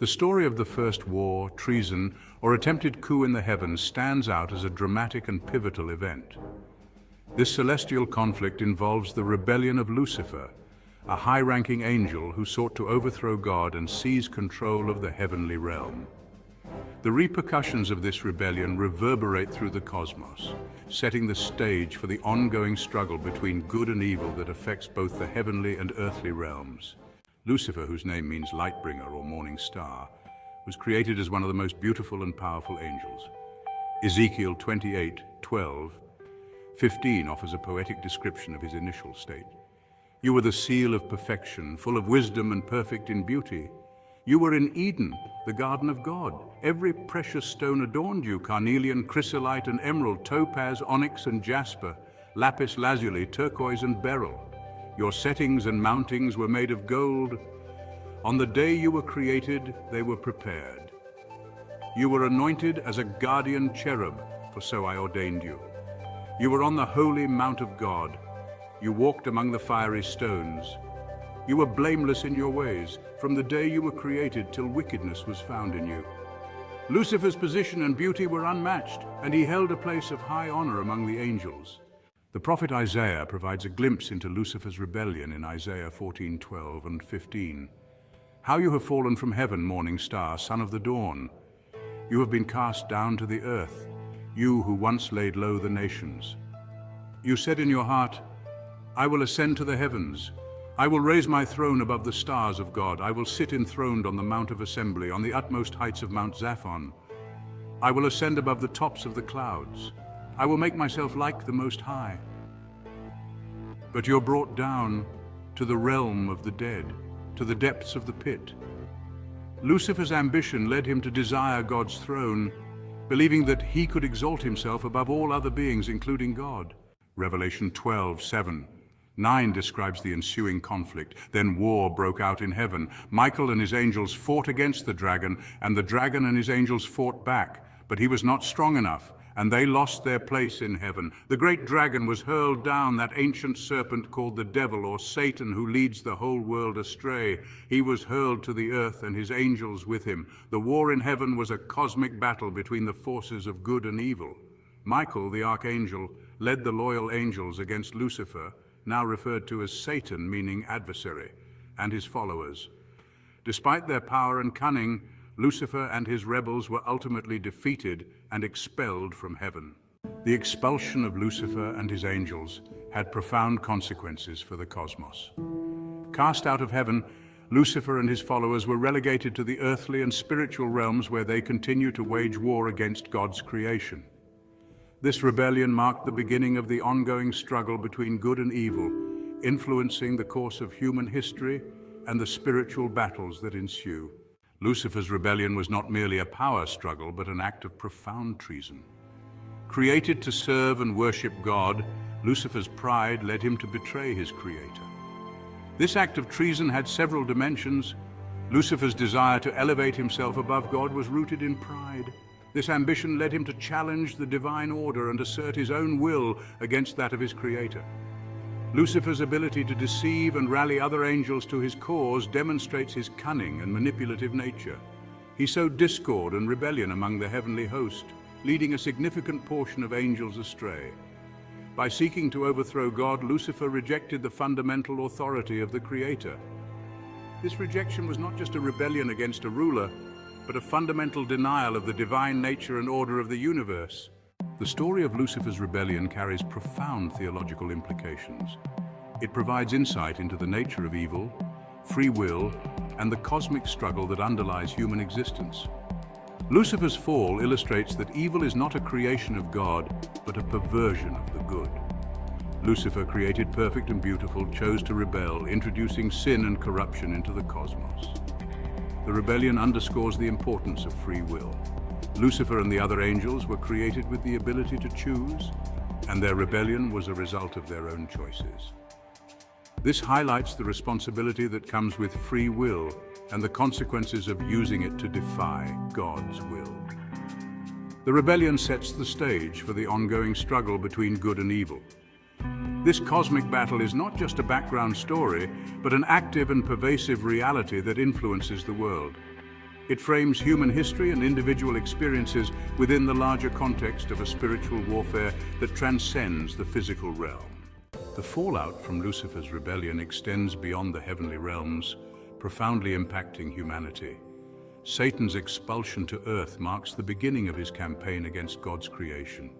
The story of the first war, treason, or attempted coup in the heavens stands out as a dramatic and pivotal event. This celestial conflict involves the rebellion of Lucifer, a high-ranking angel who sought to overthrow God and seize control of the heavenly realm. The repercussions of this rebellion reverberate through the cosmos, setting the stage for the ongoing struggle between good and evil that affects both the heavenly and earthly realms. Lucifer, whose name means light-bringer or morning star, was created as one of the most beautiful and powerful angels. Ezekiel 28:12-15 offers a poetic description of his initial state. You were the seal of perfection, full of wisdom and perfect in beauty. You were in Eden, the garden of God. Every precious stone adorned you: carnelian, chrysolite and emerald, topaz, onyx and jasper, lapis lazuli, turquoise and beryl. Your settings and mountings were made of gold. On the day you were created, they were prepared. You were anointed as a guardian cherub, for so I ordained you. You were on the holy mount of God. You walked among the fiery stones. You were blameless in your ways, from the day you were created till wickedness was found in you. Lucifer's position and beauty were unmatched, and he held a place of high honor among the angels. The prophet Isaiah provides a glimpse into Lucifer's rebellion in Isaiah 14:12 and 15. How you have fallen from heaven, morning star, son of the dawn. You have been cast down to the earth, you who once laid low the nations. You said in your heart, I will ascend to the heavens. I will raise my throne above the stars of God. I will sit enthroned on the Mount of Assembly, on the utmost heights of Mount Zaphon. I will ascend above the tops of the clouds. I will make myself like the Most High. But you're brought down to the realm of the dead, to the depths of the pit. Lucifer's ambition led him to desire God's throne, believing that he could exalt himself above all other beings, including God. Revelation 12:7-9 describes the ensuing conflict. Then war broke out in heaven. Michael and his angels fought against the dragon, and the dragon and his angels fought back, but he was not strong enough, and they lost their place in heaven. The great dragon was hurled down, that ancient serpent called the devil, or Satan, who leads the whole world astray. He was hurled to the earth and his angels with him. The war in heaven was a cosmic battle between the forces of good and evil. Michael, the archangel, led the loyal angels against Lucifer, now referred to as Satan, meaning adversary, and his followers. Despite their power and cunning, Lucifer and his rebels were ultimately defeated and expelled from heaven. The expulsion of Lucifer and his angels had profound consequences for the cosmos. Cast out of heaven, Lucifer and his followers were relegated to the earthly and spiritual realms, where they continue to wage war against God's creation. This rebellion marked the beginning of the ongoing struggle between good and evil, influencing the course of human history and the spiritual battles that ensue. Lucifer's rebellion was not merely a power struggle, but an act of profound treason. Created to serve and worship God, Lucifer's pride led him to betray his creator. This act of treason had several dimensions. Lucifer's desire to elevate himself above God was rooted in pride. This ambition led him to challenge the divine order and assert his own will against that of his creator. Lucifer's ability to deceive and rally other angels to his cause demonstrates his cunning and manipulative nature. He sowed discord and rebellion among the heavenly host, leading a significant portion of angels astray. By seeking to overthrow God, Lucifer rejected the fundamental authority of the Creator. This rejection was not just a rebellion against a ruler, but a fundamental denial of the divine nature and order of the universe. The story of Lucifer's rebellion carries profound theological implications. It provides insight into the nature of evil, free will, and the cosmic struggle that underlies human existence. Lucifer's fall illustrates that evil is not a creation of God, but a perversion of the good. Lucifer, created perfect and beautiful, chose to rebel, introducing sin and corruption into the cosmos. The rebellion underscores the importance of free will. Lucifer and the other angels were created with the ability to choose, and their rebellion was a result of their own choices. This highlights the responsibility that comes with free will and the consequences of using it to defy God's will. The rebellion sets the stage for the ongoing struggle between good and evil. This cosmic battle is not just a background story, but an active and pervasive reality that influences the world. It frames human history and individual experiences within the larger context of a spiritual warfare that transcends the physical realm. The fallout from Lucifer's rebellion extends beyond the heavenly realms, profoundly impacting humanity. Satan's expulsion to earth marks the beginning of his campaign against God's creation,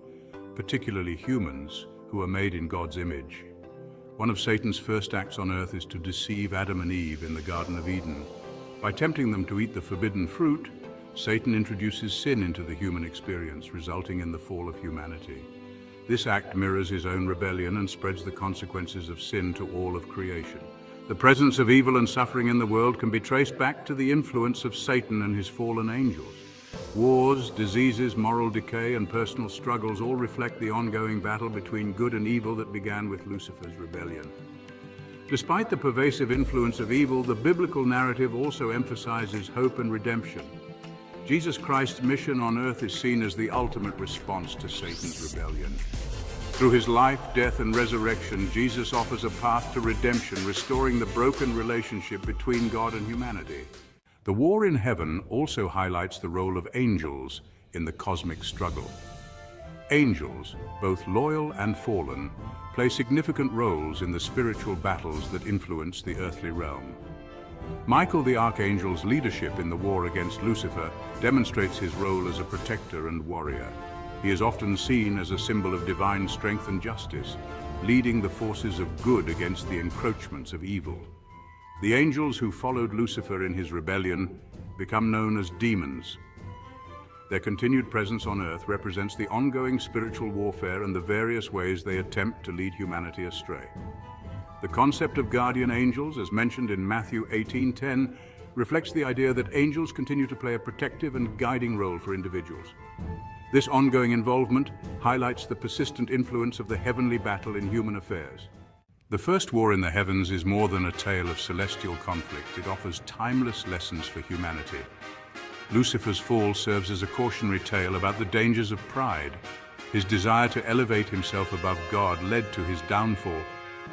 particularly humans who are made in God's image. One of Satan's first acts on earth is to deceive Adam and Eve in the Garden of Eden. By tempting them to eat the forbidden fruit, Satan introduces sin into the human experience, resulting in the fall of humanity. This act mirrors his own rebellion and spreads the consequences of sin to all of creation. The presence of evil and suffering in the world can be traced back to the influence of Satan and his fallen angels. Wars, diseases, moral decay, and personal struggles all reflect the ongoing battle between good and evil that began with Lucifer's rebellion. Despite the pervasive influence of evil, the biblical narrative also emphasizes hope and redemption. Jesus Christ's mission on earth is seen as the ultimate response to Satan's rebellion. Through his life, death, and resurrection, Jesus offers a path to redemption, restoring the broken relationship between God and humanity. The war in heaven also highlights the role of angels in the cosmic struggle. Angels, both loyal and fallen, play significant roles in the spiritual battles that influence the earthly realm. Michael the Archangel's leadership in the war against Lucifer demonstrates his role as a protector and warrior. He is often seen as a symbol of divine strength and justice, leading the forces of good against the encroachments of evil. The angels who followed Lucifer in his rebellion become known as demons. Their continued presence on earth represents the ongoing spiritual warfare and the various ways they attempt to lead humanity astray. The concept of guardian angels, as mentioned in Matthew 18:10, reflects the idea that angels continue to play a protective and guiding role for individuals. This ongoing involvement highlights the persistent influence of the heavenly battle in human affairs. The first war in the heavens is more than a tale of celestial conflict. It offers timeless lessons for humanity. Lucifer's fall serves as a cautionary tale about the dangers of pride. His desire to elevate himself above God led to his downfall,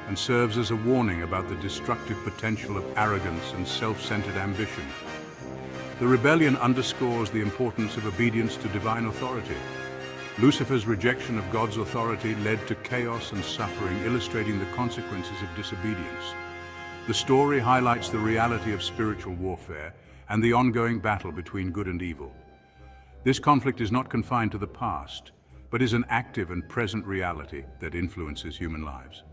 and serves as a warning about the destructive potential of arrogance and self-centered ambition. The rebellion underscores the importance of obedience to divine authority. Lucifer's rejection of God's authority led to chaos and suffering, illustrating the consequences of disobedience. The story highlights the reality of spiritual warfare and the ongoing battle between good and evil. This conflict is not confined to the past, but is an active and present reality that influences human lives.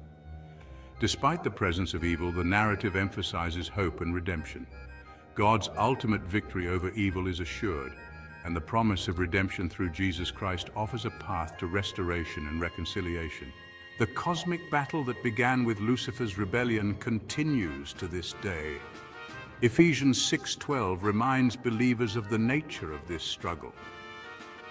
Despite the presence of evil, the narrative emphasizes hope and redemption. God's ultimate victory over evil is assured, and the promise of redemption through Jesus Christ offers a path to restoration and reconciliation. The cosmic battle that began with Lucifer's rebellion continues to this day. Ephesians 6:12 reminds believers of the nature of this struggle.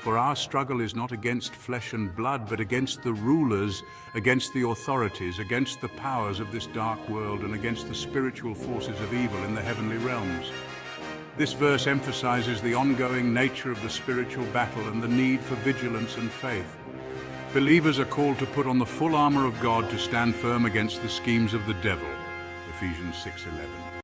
For our struggle is not against flesh and blood, but against the rulers, against the authorities, against the powers of this dark world, and against the spiritual forces of evil in the heavenly realms. This verse emphasizes the ongoing nature of the spiritual battle and the need for vigilance and faith. Believers are called to put on the full armor of God to stand firm against the schemes of the devil. Ephesians 6:11.